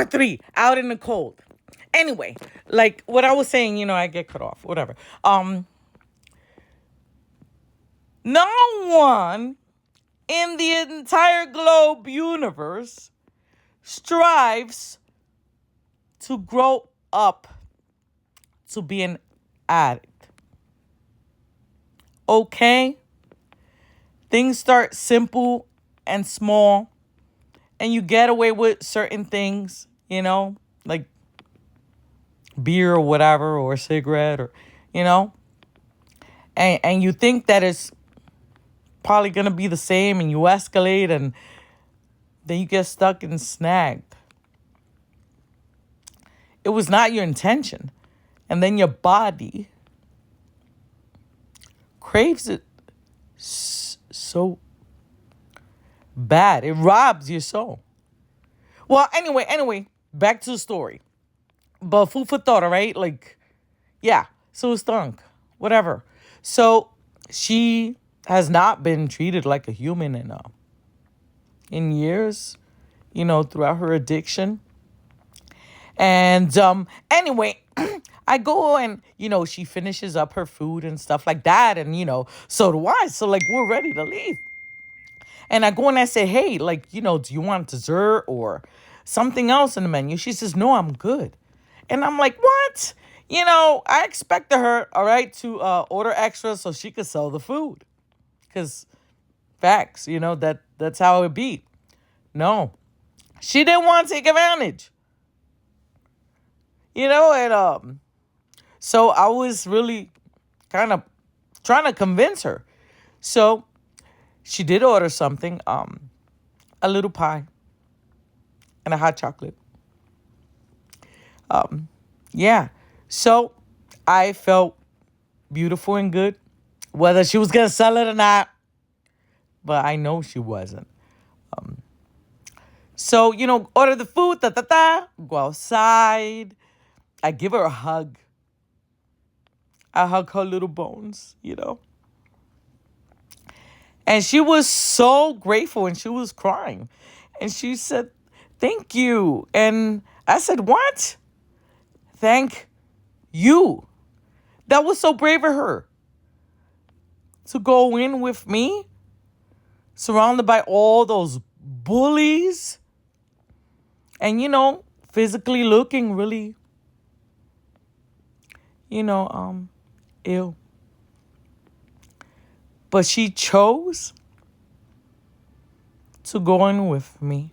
part 3, out in the cold. Anyway, like what I was saying, I get cut off, whatever. No one in the entire globe universe strives to grow up to be an addict. Okay? Things start simple and small, and you get away with certain things, like beer or whatever, or a cigarette, or, and you think that it's probably going to be the same, and you escalate, and then you get stuck and snagged. It was not your intention. And then your body craves it so bad. It robs your soul. Well, anyway, back to the story. But food for thought, all right? Like, yeah, so it stunk. Whatever. So she has not been treated like a human in years, throughout her addiction. And anyway, I go and, she finishes up her food and stuff like that. And, so do I. So, like, we're ready to leave. And I go and I say, hey, like, do you want dessert or something else in the menu? She says, no, I'm good. And I'm like, what? I expected her, all right, to order extra so she could sell the food. Because facts, that's how it be. No. She didn't want to take advantage. And so I was really kind of trying to convince her. So she did order something, a little pie and a hot chocolate. Yeah. So I felt beautiful and good, whether she was going to sell it or not. But I know she wasn't. So, order the food, go outside. I give her a hug. I hug her little bones, And she was so grateful and she was crying. And she said, thank you. And I said, what? Thank you. That was so brave of her. To go in with me, surrounded by all those bullies. And, physically looking really, ill. But she chose to go in with me.